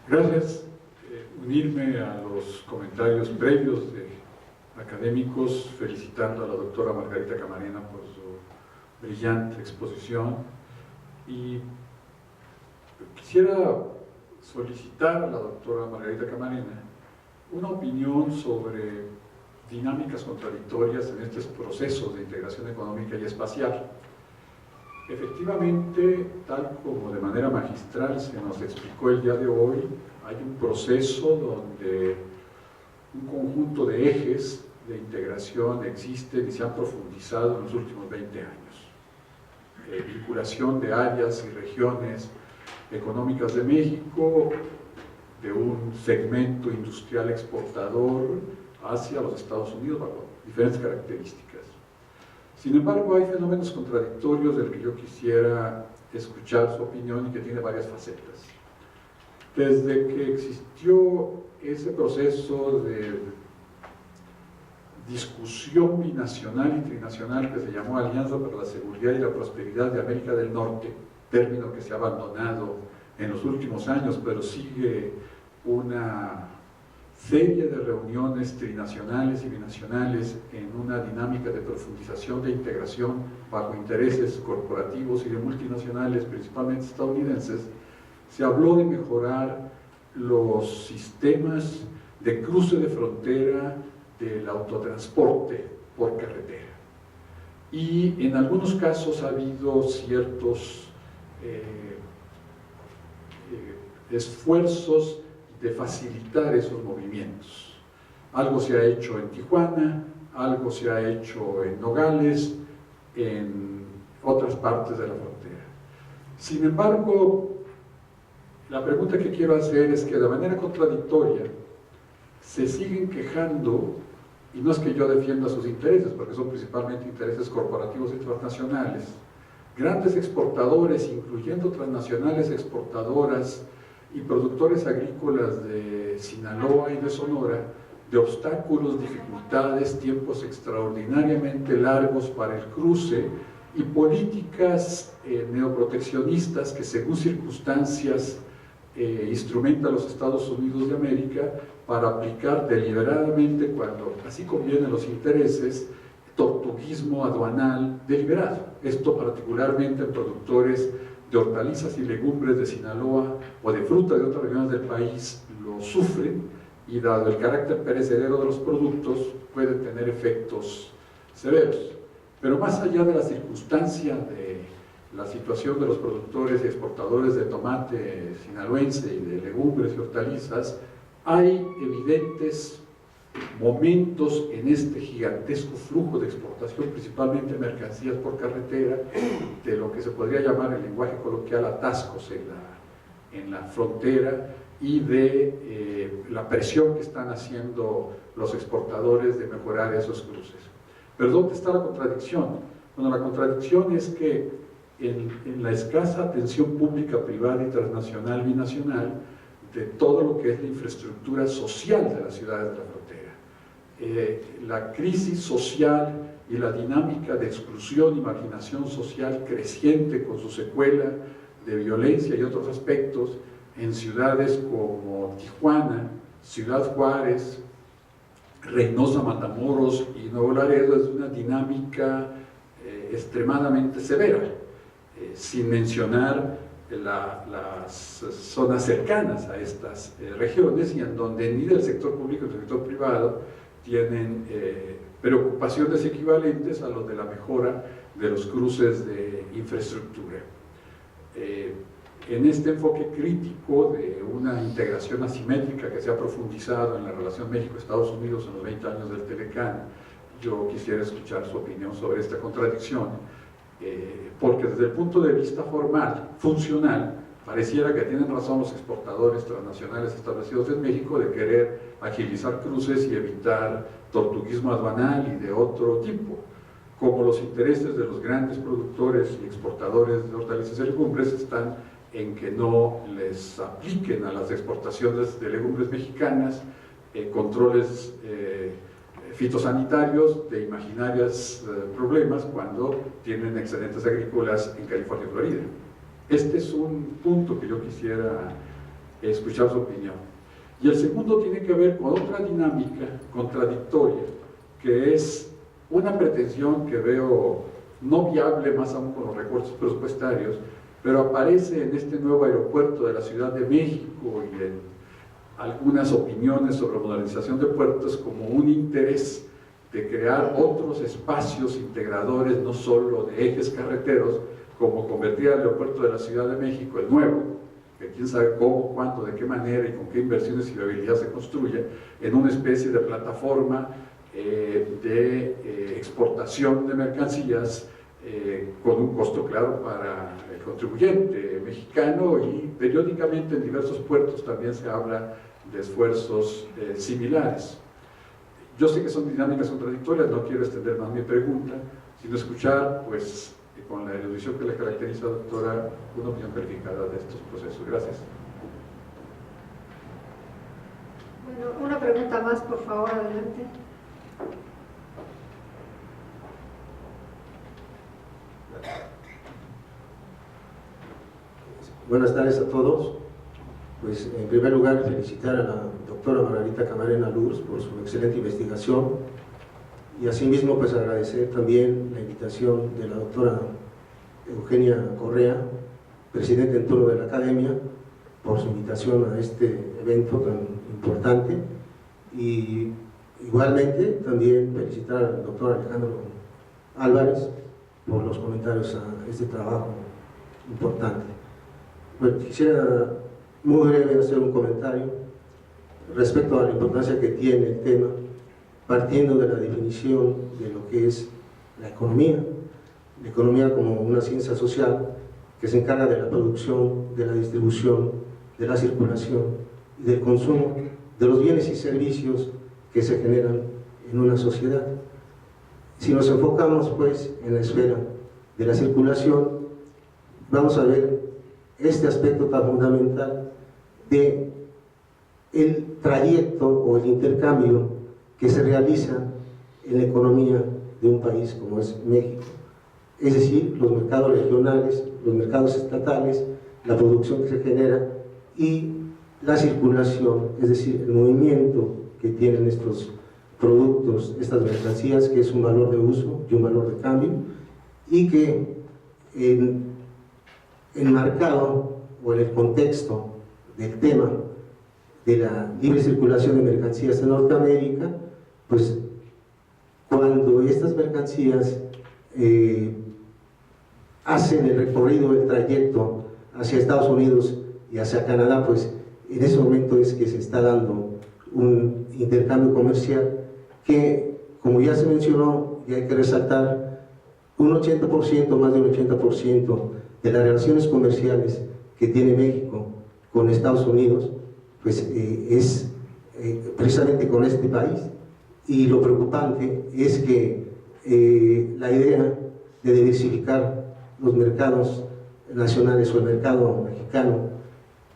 Gracias. Unirme a los comentarios previos de académicos, felicitando a la doctora Margarita Camarena por su brillante exposición, y quisiera solicitar a la doctora Margarita Camarena una opinión sobre dinámicas contradictorias en estos procesos de integración económica y espacial. Efectivamente, tal como de manera magistral se nos explicó el día de hoy, hay un proceso donde un conjunto de ejes de integración existen y se han profundizado en los últimos 20 años. Vinculación de áreas y regiones económicas de México, de un segmento industrial exportador hacia los Estados Unidos bajo diferentes características. Sin embargo, hay fenómenos contradictorios del que yo quisiera escuchar su opinión y que tiene varias facetas. Desde que existió ese proceso de discusión binacional y trinacional que se llamó Alianza para la Seguridad y la Prosperidad de América del Norte, término que se ha abandonado en los últimos años, pero sigue una serie de reuniones trinacionales y binacionales en una dinámica de profundización de integración bajo intereses corporativos y de multinacionales, principalmente estadounidenses. Se habló de mejorar los sistemas de cruce de frontera del autotransporte por carretera. Y en algunos casos ha habido ciertos esfuerzos de facilitar esos movimientos. Algo se ha hecho en Tijuana, algo se ha hecho en Nogales, en otras partes de la frontera. Sin embargo, la pregunta que quiero hacer es que de manera contradictoria se siguen quejando, y no es que yo defienda sus intereses, porque son principalmente intereses corporativos y transnacionales, grandes exportadores, incluyendo transnacionales exportadoras y productores agrícolas de Sinaloa y de Sonora, de obstáculos, dificultades, tiempos extraordinariamente largos para el cruce y políticas neoproteccionistas que según circunstancias instrumenta a los Estados Unidos de América para aplicar deliberadamente, cuando así conviene los intereses, tortuguismo aduanal deliberado. Esto particularmente en productores de hortalizas y legumbres de Sinaloa o de frutas de otras regiones del país lo sufren, y dado el carácter perecedero de los productos puede tener efectos severos. Pero más allá de la circunstancia de la situación de los productores y exportadores de tomate sinaloense y de legumbres y hortalizas, hay evidentes momentos en este gigantesco flujo de exportación, principalmente mercancías por carretera, de lo que se podría llamar en lenguaje coloquial atascos en la frontera, y de la presión que están haciendo los exportadores de mejorar esos cruces. Pero ¿dónde está la contradicción? Bueno, la contradicción es que en la escasa atención pública, privada y transnacional, binacional, de todo lo que es la infraestructura social de las ciudades de la frontera. La crisis social y la dinámica de exclusión y marginación social creciente con su secuela de violencia y otros aspectos en ciudades como Tijuana, Ciudad Juárez, Reynosa, Matamoros y Nuevo Laredo, es una dinámica extremadamente severa, sin mencionar las zonas cercanas a estas regiones, y en donde ni del sector público ni del sector privado tienen preocupaciones equivalentes a los de la mejora de los cruces de infraestructura. En este enfoque crítico de una integración asimétrica que se ha profundizado en la relación México-Estados Unidos en los 20 años del Telecán, yo quisiera escuchar su opinión sobre esta contradicción, porque desde el punto de vista formal, funcional, pareciera que tienen razón los exportadores transnacionales establecidos en México de querer agilizar cruces y evitar tortuguismo aduanal y de otro tipo, como los intereses de los grandes productores y exportadores de hortalizas y legumbres están en que no les apliquen a las exportaciones de legumbres mexicanas controles fitosanitarios de imaginarios problemas cuando tienen excedentes agrícolas en California y Florida. Este es un punto que yo quisiera escuchar su opinión. Y el segundo tiene que ver con otra dinámica contradictoria, que es una pretensión que veo no viable, más aún con los recursos presupuestarios, pero aparece en este nuevo aeropuerto de la Ciudad de México y en algunas opiniones sobre modernización de puertos como un interés de crear otros espacios integradores, no solo de ejes carreteros, como convertir al aeropuerto de la Ciudad de México, el nuevo, que quién sabe cómo, cuándo, de qué manera y con qué inversiones y viabilidad se construye, en una especie de plataforma de exportación de mercancías con un costo claro para el contribuyente mexicano, y periódicamente en diversos puertos también se habla de esfuerzos similares. Yo sé que son dinámicas contradictorias, no quiero extender más mi pregunta, sino escuchar, pues, con la erudición que le caracteriza, doctora, una opinión calificada de estos procesos. Gracias. Bueno, una pregunta más, por favor, adelante. Buenas tardes a todos. Pues en primer lugar felicitar a la doctora Margarita Camarena Luz por su excelente investigación, y asimismo pues agradecer también la invitación de la doctora Eugenia Correa, presidente en turno de la Academia, por su invitación a este evento tan importante, y igualmente también felicitar al doctor Alejandro Álvarez por los comentarios a este trabajo importante. Bueno, quisiera muy breve hacer un comentario respecto a la importancia que tiene el tema, partiendo de la definición de lo que es la economía como una ciencia social que se encarga de la producción, de la distribución, de la circulación y del consumo de los bienes y servicios que se generan en una sociedad. Si nos enfocamos pues en la esfera de la circulación, vamos a ver este aspecto tan fundamental de el trayecto o el intercambio que se realiza en la economía de un país como es México, es decir, los mercados regionales, los mercados estatales, la producción que se genera y la circulación, es decir, el movimiento que tienen estos productos, estas mercancías, que es un valor de uso y un valor de cambio, y que enmarcado o en el contexto del tema de la libre circulación de mercancías en Norteamérica, pues cuando estas mercancías hacen el recorrido, el trayecto hacia Estados Unidos y hacia Canadá, pues en ese momento es que se está dando un intercambio comercial que, como ya se mencionó y hay que resaltar, un 80%, más de un 80% de las relaciones comerciales que tiene México con Estados Unidos, pues es precisamente con este país. Y lo preocupante es que la idea de diversificar los mercados nacionales o el mercado mexicano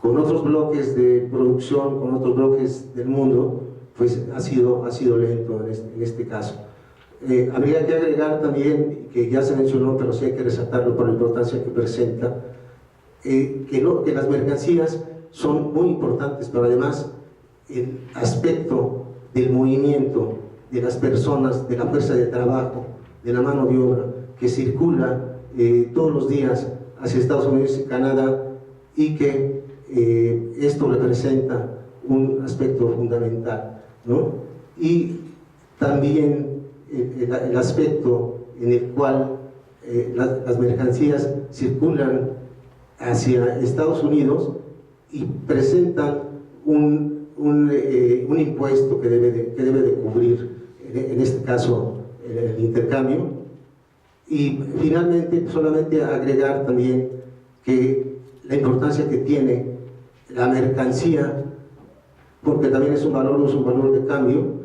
con otros bloques de producción, con otros bloques del mundo, pues ha sido lento en este caso. Habría que agregar también, que ya se mencionó, pero sí hay que resaltarlo por la importancia que presenta, que las mercancías son muy importantes, pero además el aspecto del movimiento de las personas, de la fuerza de trabajo, de la mano de obra que circula todos los días hacia Estados Unidos y Canadá, y que esto representa un aspecto fundamental, ¿no? Y también el aspecto en el cual las mercancías circulan hacia Estados Unidos y presentan un impuesto que debe de cubrir, en este caso, el intercambio. Y finalmente, solamente agregar también que la importancia que tiene la mercancía, porque también es un valor de cambio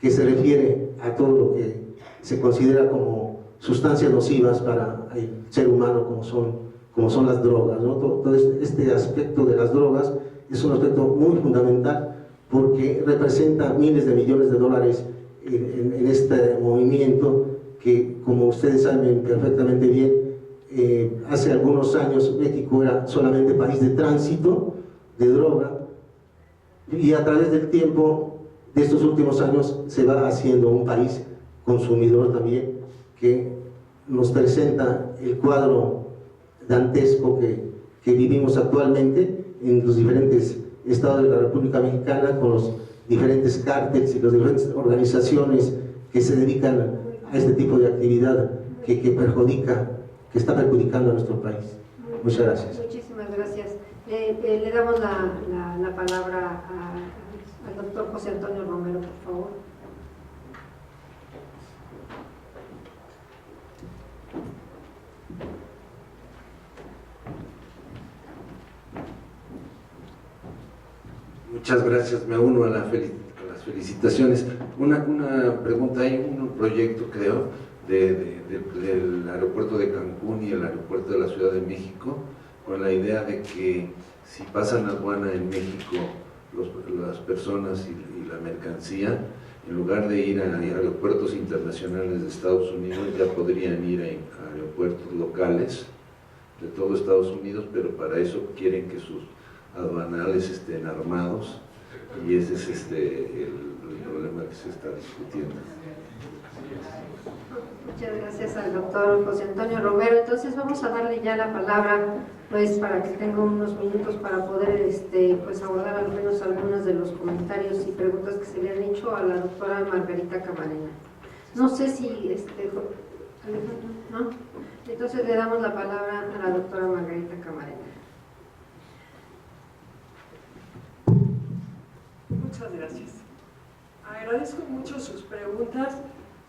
que se refiere a todo lo que se considera como sustancias nocivas para el ser humano, como son las drogas, ¿no? Todo este aspecto de las drogas es un aspecto muy fundamental, porque representa miles de millones de dólares en este movimiento que, como ustedes saben perfectamente bien, hace algunos años México era solamente país de tránsito de droga, Y a través del tiempo, de estos últimos años, se va haciendo un país consumidor también, que nos presenta el cuadro dantesco que vivimos actualmente en los diferentes estados de la República Mexicana, con los diferentes cárteles y las diferentes organizaciones que se dedican a este tipo de actividad que está perjudicando a nuestro país. Muchas gracias. Muchísimas gracias. Le damos la palabra al doctor José Antonio Romero, por favor. Muchas gracias, me uno a las felicitaciones. Una pregunta, hay un proyecto, creo, del aeropuerto de Cancún y el aeropuerto de la Ciudad de México, con la idea de que si pasan aduana en México las personas y la mercancía, en lugar de ir a aeropuertos internacionales de Estados Unidos, ya podrían ir a aeropuertos locales de todo Estados Unidos, pero para eso quieren que sus aduanales estén armados, y ese es el problema que se está discutiendo. Muchas gracias al doctor José Antonio Romero. Entonces vamos a darle ya la palabra, pues, para que tenga unos minutos para poder pues abordar al menos algunos de los comentarios y preguntas que se le han hecho a la doctora Margarita Camarena. No sé si Alejandro, ¿no? Entonces le damos la palabra a la doctora Margarita Camarena. Muchas gracias. Agradezco mucho sus preguntas,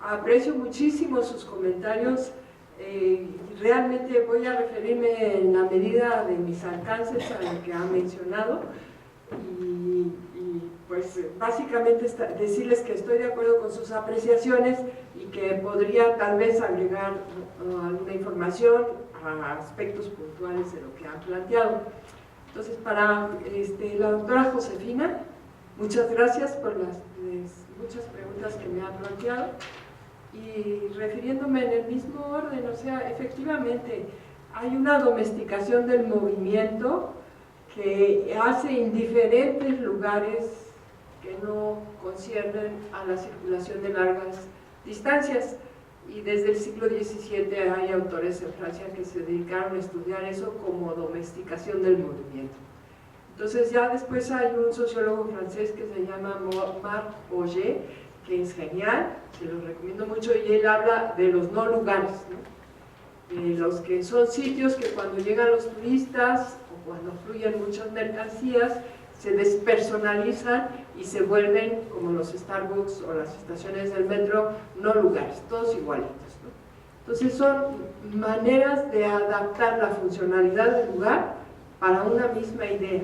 aprecio muchísimo sus comentarios. Realmente voy a referirme en la medida de mis alcances a lo que ha mencionado y pues básicamente decirles que estoy de acuerdo con sus apreciaciones y que podría tal vez agregar alguna información a aspectos puntuales de lo que han planteado. Entonces, para la doctora Josefina, muchas gracias por las muchas preguntas que me ha planteado, y refiriéndome en el mismo orden, o sea, efectivamente hay una domesticación del movimiento que hace indiferentes lugares que no conciernen a la circulación de largas distancias, y desde el siglo XVII hay autores en Francia que se dedicaron a estudiar eso como domesticación del movimiento. Entonces ya después hay un sociólogo francés que se llama Marc Auger, que es genial, se lo recomiendo mucho, y él habla de los no lugares, ¿no? Los que son sitios que cuando llegan los turistas o cuando fluyen muchas mercancías se despersonalizan y se vuelven como los Starbucks o las estaciones del metro, no lugares, todos igualitos, ¿no? Entonces son maneras de adaptar la funcionalidad del lugar para una misma idea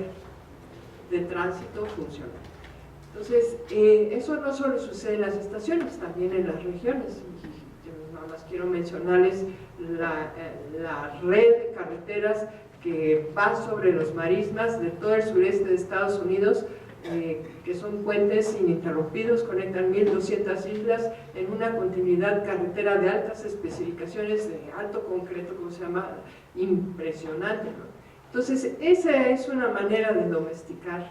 de tránsito funcional. Entonces, eso no solo sucede en las estaciones, también en las regiones. Yo nada más quiero mencionarles la red de carreteras que va sobre los marismas de todo el sureste de Estados Unidos, que son puentes ininterrumpidos, conectan 1.200 islas en una continuidad carretera de altas especificaciones, de alto concreto, como se llama, impresionante, ¿no? Entonces, esa es una manera de domesticar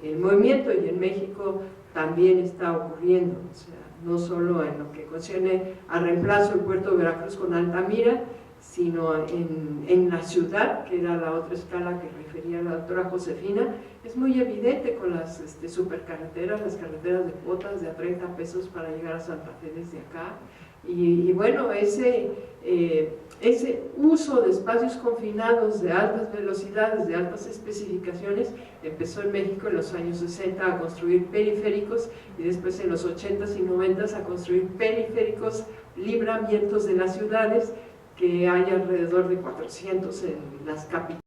el movimiento, y en México también está ocurriendo, o sea, no solo en lo que concierne al reemplazo del puerto de Veracruz con Altamira, sino en la ciudad, que era la otra escala que refería la doctora Josefina. Es muy evidente con las supercarreteras, las carreteras de cuotas de a 30 pesos para llegar a Santa Fe desde acá, y bueno, ese uso de espacios confinados de altas velocidades, de altas especificaciones, empezó en México en los años 60 a construir periféricos, y después en los 80s y 90s a construir periféricos, libramientos de las ciudades, que hay alrededor de 400 en las capitales.